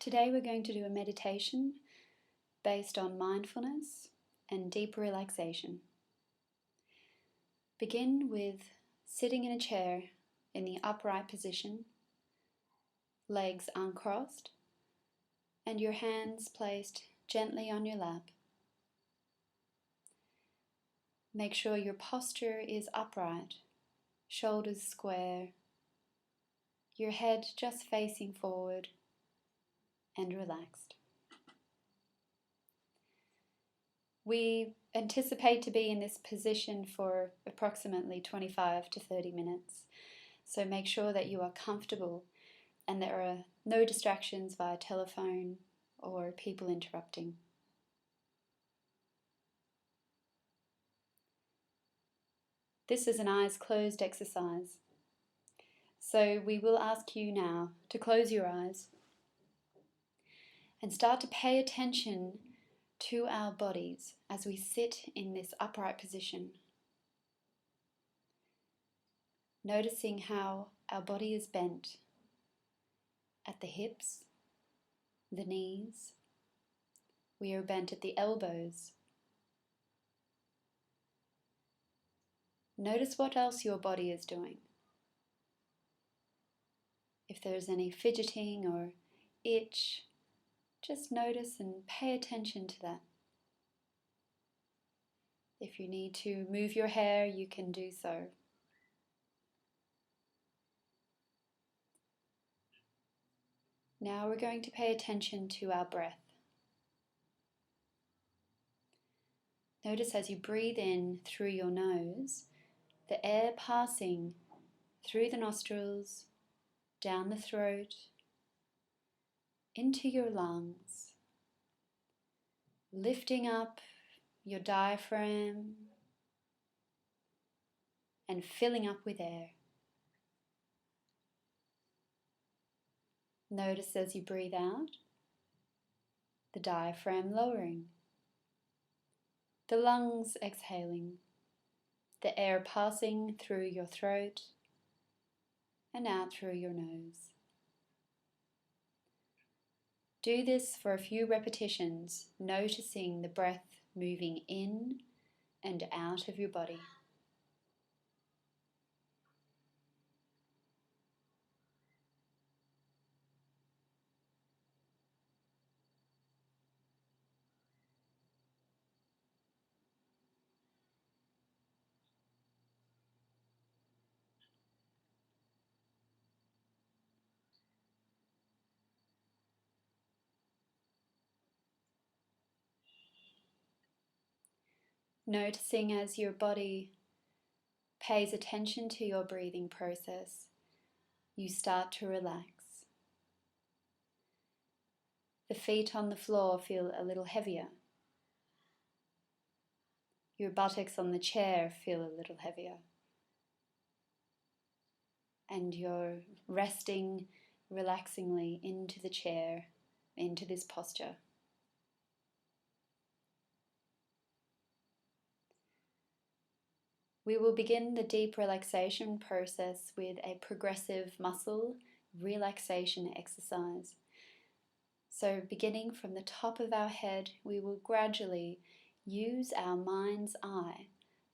Today we're going to do a meditation based on mindfulness and deep relaxation. Begin with sitting in a chair in the upright position, legs uncrossed, and your hands placed gently on your lap. Make sure your posture is upright, shoulders square, your head just facing forward and relaxed. We anticipate to be in this position for approximately 25 to 30 minutes, so make sure that you are comfortable and there are no distractions via telephone or people interrupting. This is an eyes closed exercise, so we will ask you now to close your eyes and start to pay attention to our bodies as we sit in this upright position. Noticing how our body is bent at the hips, the knees. We are bent at the elbows. Notice what else your body is doing. If there's any fidgeting or itch, just notice and pay attention to that. If you need to move your hair, you can do so. Now we're going to pay attention to our breath. Notice as you breathe in through your nose, the air passing through the nostrils, down the throat, into your lungs, lifting up your diaphragm and filling up with air. Notice as you breathe out, the diaphragm lowering, the lungs exhaling, the air passing through your throat and out through your nose. Do this for a few repetitions, noticing the breath moving in and out of your body. Noticing as your body pays attention to your breathing process, you start to relax. The feet on the floor feel a little heavier. Your buttocks on the chair feel a little heavier. And you're resting relaxingly into the chair, into this posture. We will begin the deep relaxation process with a progressive muscle relaxation exercise. So beginning from the top of our head, we will gradually use our mind's eye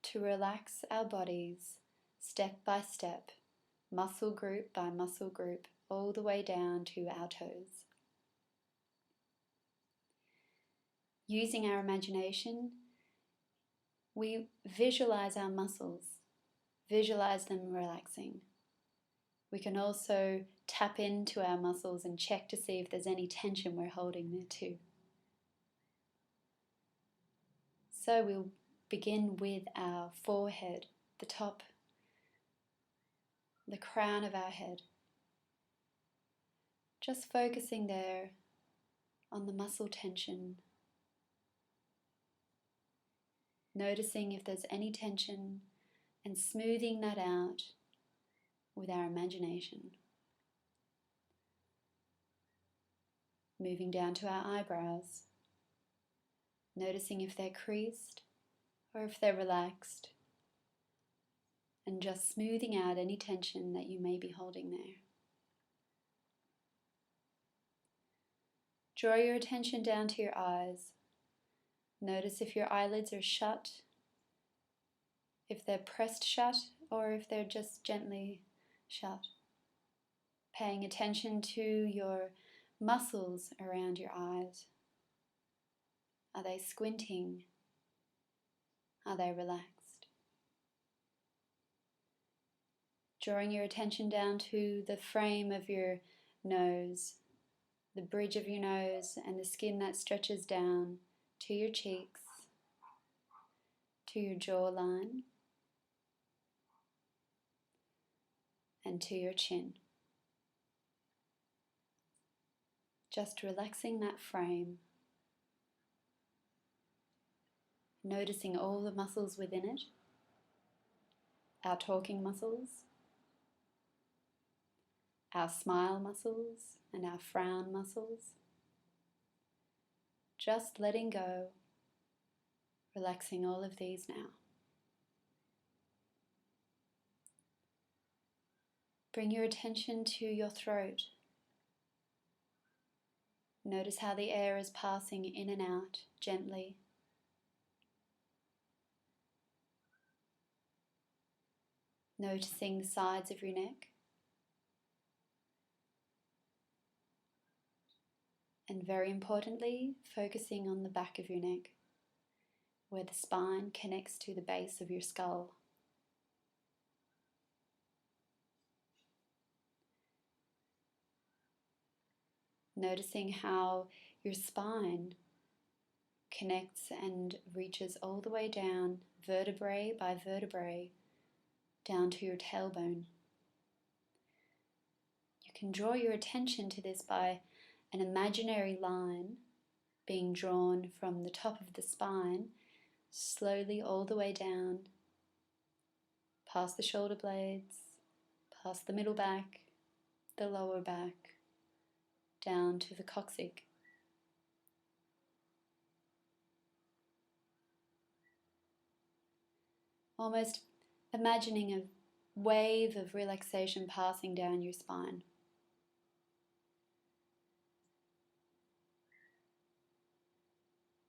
to relax our bodies step by step, muscle group by muscle group, all the way down to our toes. Using our imagination, we visualize our muscles, visualize them relaxing. We can also tap into our muscles and check to see if there's any tension we're holding there too. So we'll begin with our forehead, the top, the crown of our head. Just focusing there on the muscle tension. Noticing if there's any tension and smoothing that out with our imagination. Moving down to our eyebrows. Noticing if they're creased or if they're relaxed. And just smoothing out any tension that you may be holding there. Draw your attention down to your eyes. Notice if your eyelids are shut, if they're pressed shut, or if they're just gently shut. Paying attention to your muscles around your eyes. Are they squinting? Are they relaxed? Drawing your attention down to the frame of your nose, the bridge of your nose, and the skin that stretches down to your cheeks, to your jawline, and to your chin. Just relaxing that frame, noticing all the muscles within it, our talking muscles, our smile muscles, and our frown muscles. Just letting go, relaxing all of these now. Bring your attention to your throat. Notice how the air is passing in and out gently. Noticing the sides of your neck. And very importantly, focusing on the back of your neck, where the spine connects to the base of your skull. Noticing how your spine connects and reaches all the way down, vertebrae by vertebrae, down to your tailbone. You can draw your attention to this by an imaginary line being drawn from the top of the spine, slowly all the way down, past the shoulder blades, past the middle back, the lower back, down to the coccyx. Almost imagining a wave of relaxation passing down your spine.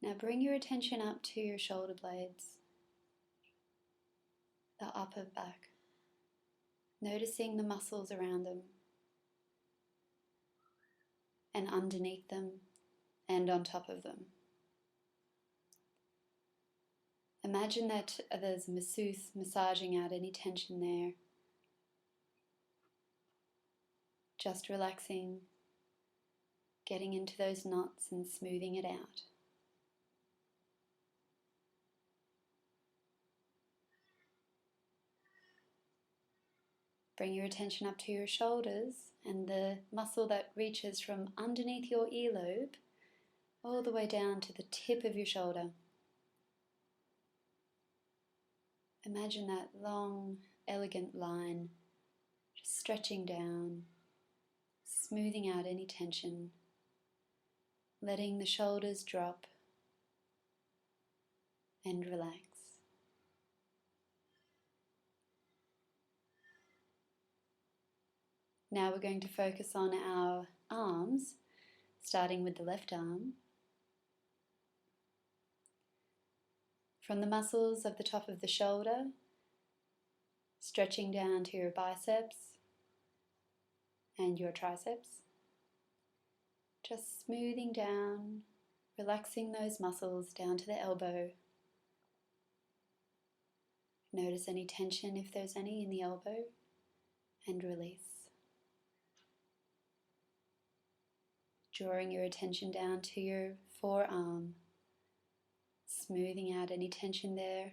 Now bring your attention up to your shoulder blades, the upper back, noticing the muscles around them and underneath them and on top of them. Imagine that there's a masseuse massaging out any tension there. Just relaxing, getting into those knots and smoothing it out. Bring your attention up to your shoulders and the muscle that reaches from underneath your earlobe all the way down to the tip of your shoulder. Imagine that long, elegant line just stretching down, smoothing out any tension, letting the shoulders drop and relax. Now we're going to focus on our arms, starting with the left arm. From the muscles of the top of the shoulder, stretching down to your biceps and your triceps. Just smoothing down, relaxing those muscles down to the elbow. Notice any tension if there's any in the elbow and release. Drawing your attention down to your forearm, smoothing out any tension there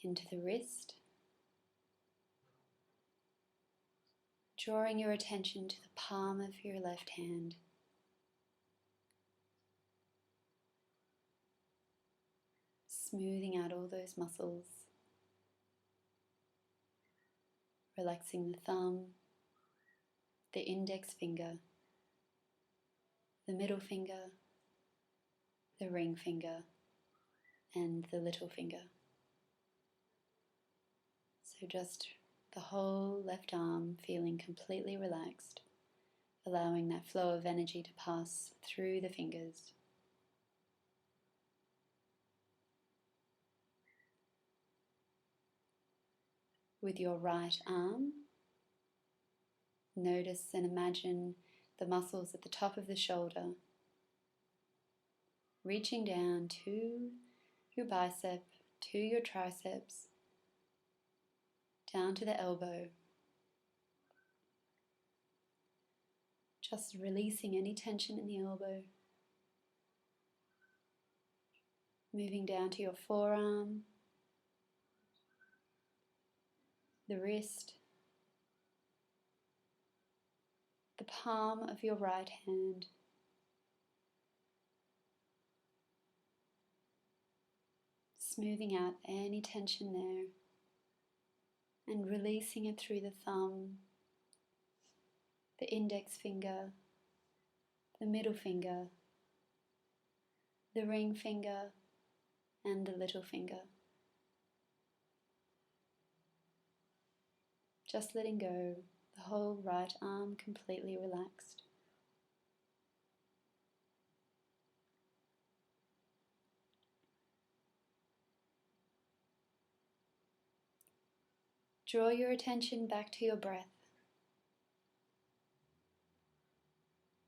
into the wrist. Drawing your attention to the palm of your left hand. Smoothing out all those muscles. Relaxing the thumb, the index finger, the middle finger, the ring finger, and the little finger. So just the whole left arm feeling completely relaxed, allowing that flow of energy to pass through the fingers. With your right arm, notice and imagine the muscles at the top of the shoulder reaching down to your bicep, to your triceps, down to the elbow. Just releasing any tension in the elbow. Moving down to your forearm, the wrist, the palm of your right hand, smoothing out any tension there and releasing it through the thumb, the index finger, the middle finger, the ring finger, and the little finger. Just letting go, the whole right arm completely relaxed. Draw your attention back to your breath.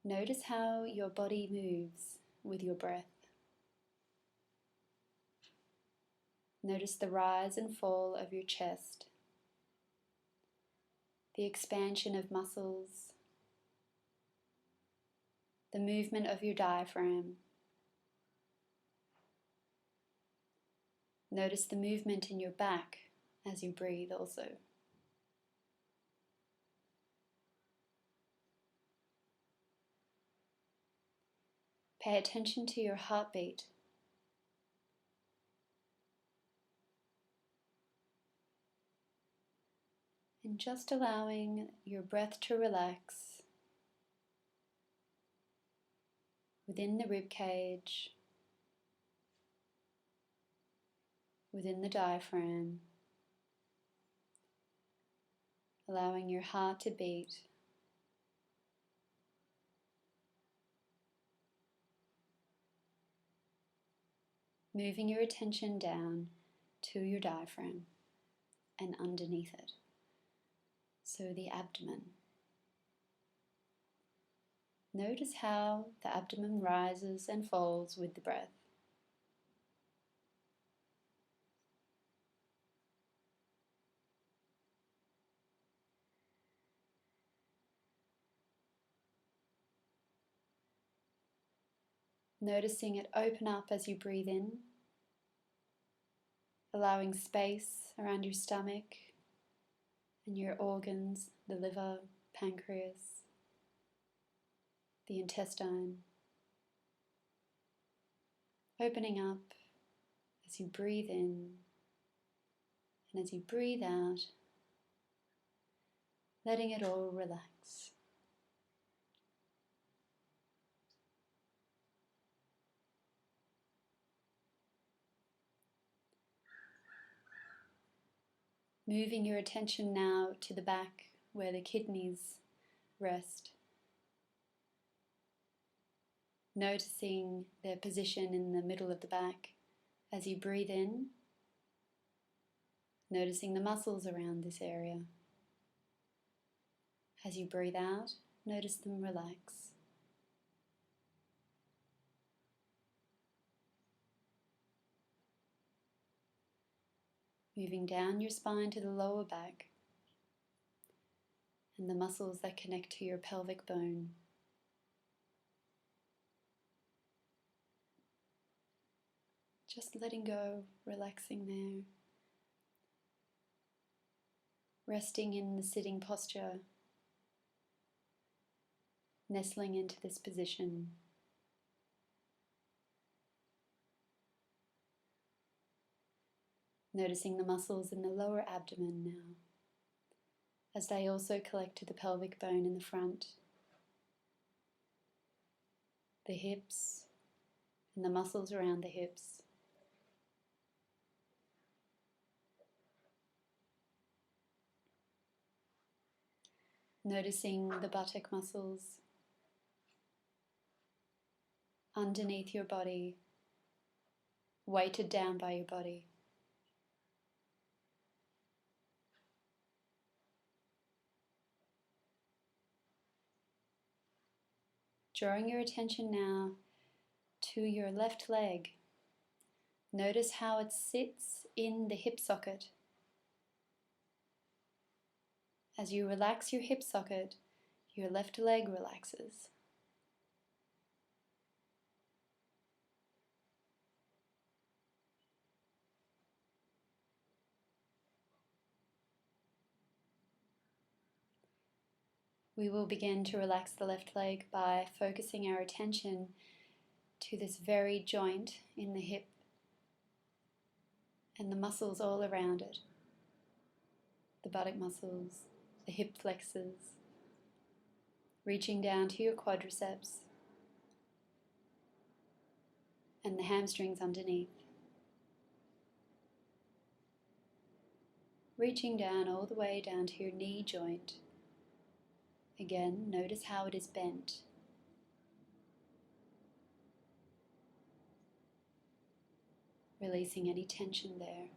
Notice how your body moves with your breath. Notice the rise and fall of your chest, the expansion of muscles, the movement of your diaphragm. Notice the movement in your back as you breathe also. Pay attention to your heartbeat. And just allowing your breath to relax within the rib cage, within the diaphragm, allowing your heart to beat. Moving your attention down to your diaphragm and underneath it. So the abdomen. Notice how the abdomen rises and falls with the breath. Noticing it open up as you breathe in, allowing space around your stomach and your organs, the liver, pancreas, the intestine. Opening up as you breathe in, and as you breathe out, letting it all relax. Moving your attention now to the back where the kidneys rest. Noticing their position in the middle of the back as you breathe in. Noticing the muscles around this area. As you breathe out, notice them relax. Moving down your spine to the lower back and the muscles that connect to your pelvic bone. Just letting go, relaxing there. Resting in the sitting posture, nestling into this position. Noticing the muscles in the lower abdomen now, as they also collect to the pelvic bone in the front, the hips, and the muscles around the hips. Noticing the buttock muscles, underneath your body, weighted down by your body. Drawing your attention now to your left leg. Notice how it sits in the hip socket. As you relax your hip socket, your left leg relaxes. We will begin to relax the left leg by focusing our attention to this very joint in the hip and the muscles all around it. The buttock muscles, the hip flexors, reaching down to your quadriceps and the hamstrings underneath. Reaching down all the way down to your knee joint. Again, notice how it is bent. Releasing any tension there.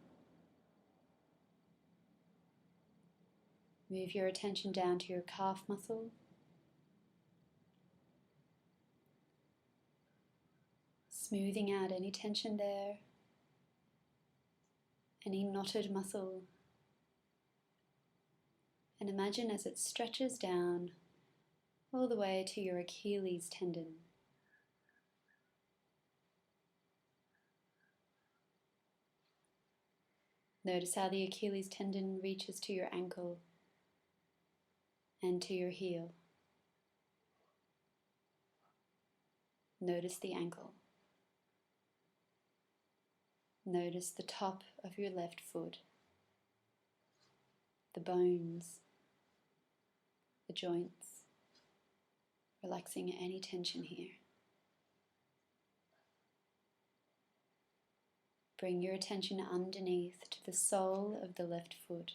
Move your attention down to your calf muscle. Smoothing out any tension there. Any knotted muscle. And imagine as it stretches down all the way to your Achilles tendon. Notice how the Achilles tendon reaches to your ankle and to your heel. Notice the ankle. Notice the top of your left foot, the bones, the joints, relaxing any tension here. Bring your attention underneath to the sole of the left foot,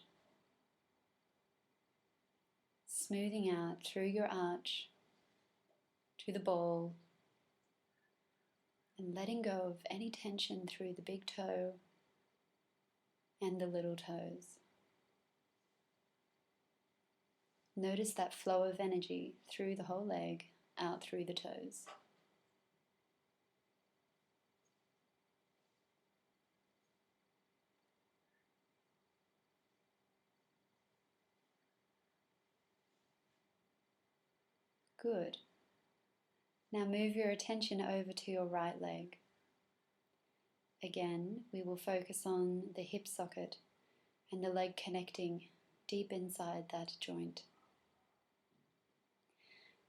smoothing out through your arch to the ball and letting go of any tension through the big toe and the little toes. Notice that flow of energy through the whole leg, out through the toes. Good. Now move your attention over to your right leg. Again, we will focus on the hip socket and the leg connecting deep inside that joint.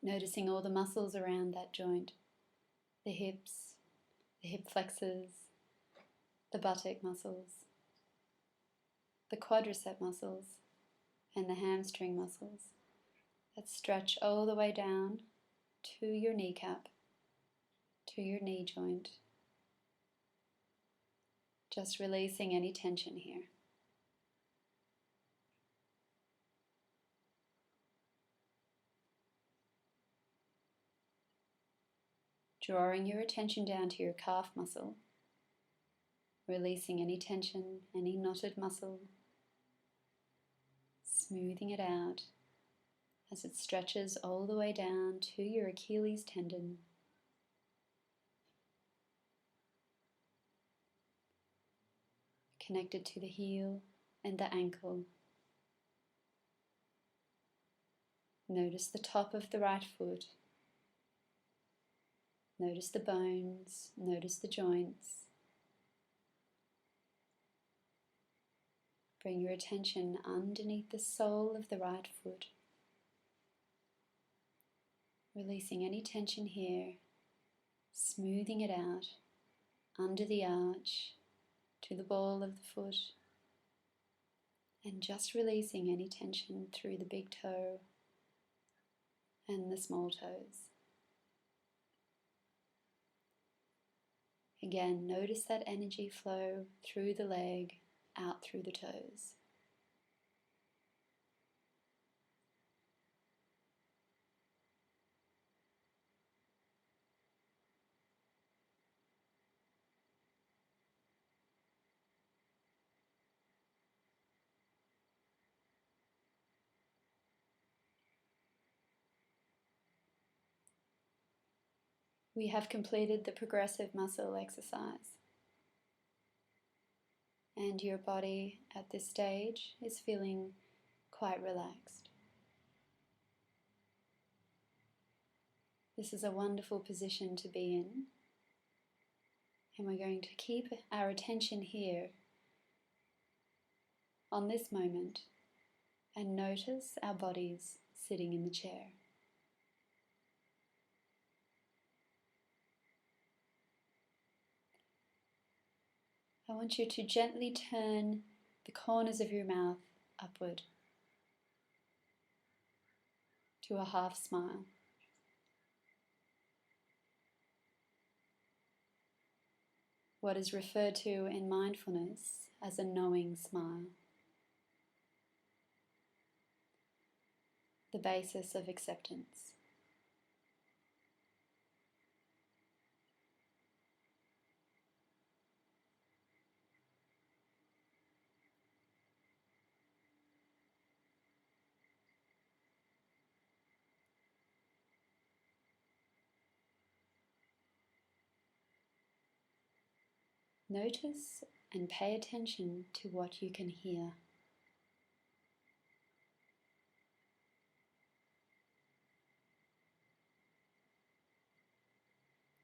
Noticing all the muscles around that joint, the hips, the hip flexors, the buttock muscles, the quadricep muscles, and the hamstring muscles that stretch all the way down to your kneecap, to your knee joint. Just releasing any tension here. Drawing your attention down to your calf muscle, releasing any tension, any knotted muscle, smoothing it out as it stretches all the way down to your Achilles tendon. Connected to the heel and the ankle. Notice the top of the right foot. Notice the bones, notice the joints. Bring your attention underneath the sole of the right foot. Releasing any tension here, smoothing it out under the arch to the ball of the foot, and just releasing any tension through the big toe and the small toes. Again, notice that energy flow through the leg, out through the toes. We have completed the progressive muscle exercise, and your body at this stage is feeling quite relaxed. This is a wonderful position to be in, and we're going to keep our attention here on this moment and notice our bodies sitting in the chair. I want you to gently turn the corners of your mouth upward to a half smile. What is referred to in mindfulness as a knowing smile. The basis of acceptance. Notice and pay attention to what you can hear.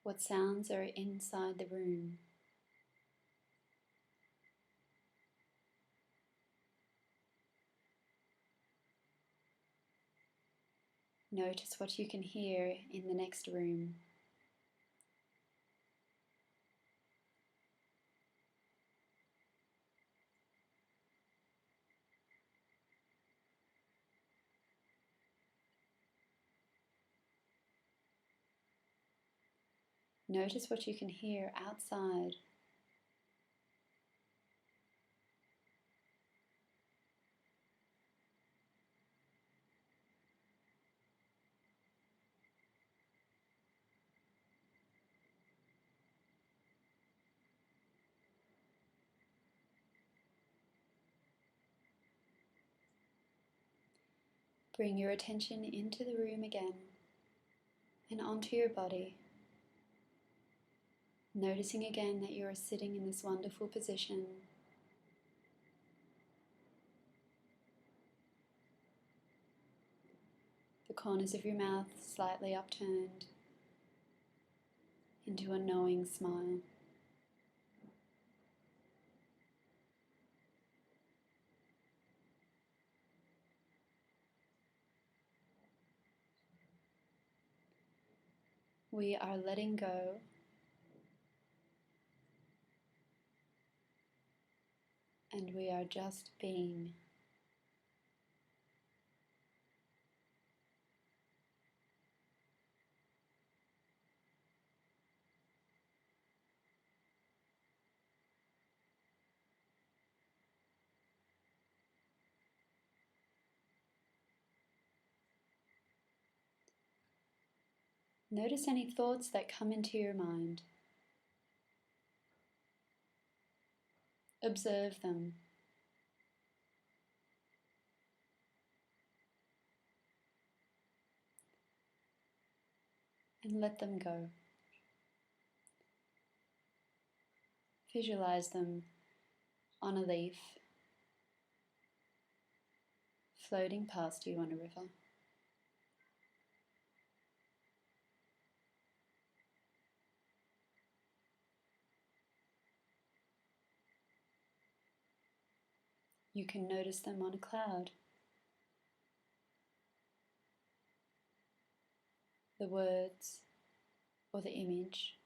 What sounds are inside the room? Notice what you can hear in the next room. Notice what you can hear outside. Bring your attention into the room again and onto your body. Noticing again that you are sitting in this wonderful position. The corners of your mouth slightly upturned into a knowing smile. We are letting go and we are just being. Notice any thoughts that come into your mind. Observe them. And let them go. Visualize them on a leaf, floating past you on a river. You can notice them on a cloud. The words or the image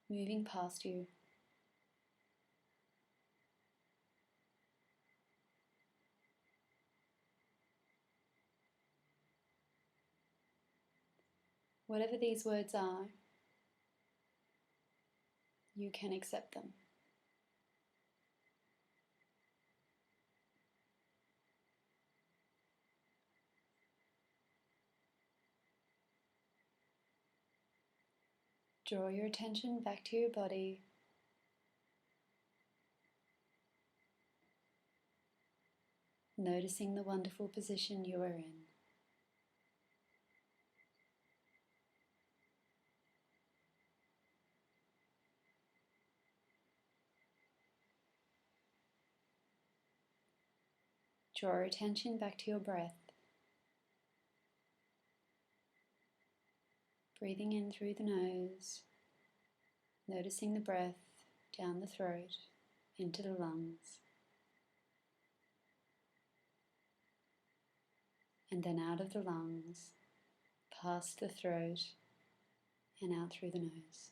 moving past you. Whatever these words are, you can accept them. Draw your attention back to your body. Noticing the wonderful position you are in. Draw your attention back to your breath. Breathing in through the nose, noticing the breath down the throat into the lungs, and then out of the lungs, past the throat and out through the nose.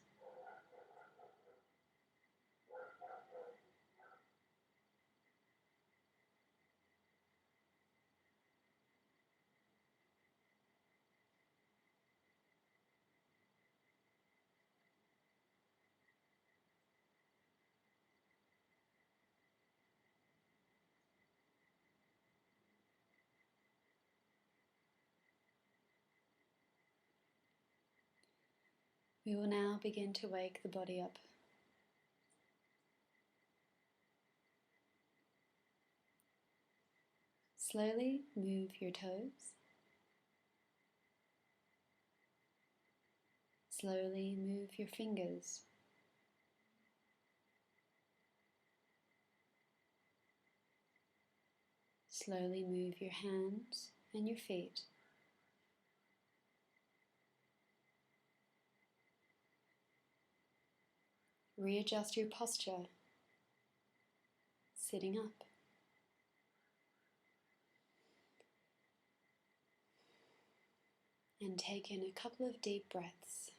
We will now begin to wake the body up. Slowly move your toes. Slowly move your fingers. Slowly move your hands and your feet. Readjust your posture, sitting up. And take in a couple of deep breaths.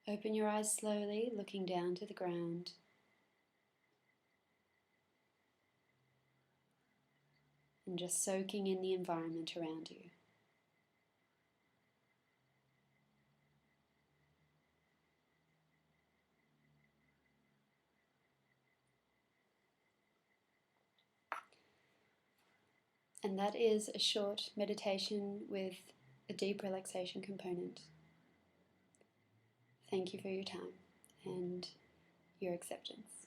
Open your eyes slowly, looking down to the ground. And just soaking in the environment around you. And that is a short meditation with a deep relaxation component. Thank you for your time and your acceptance.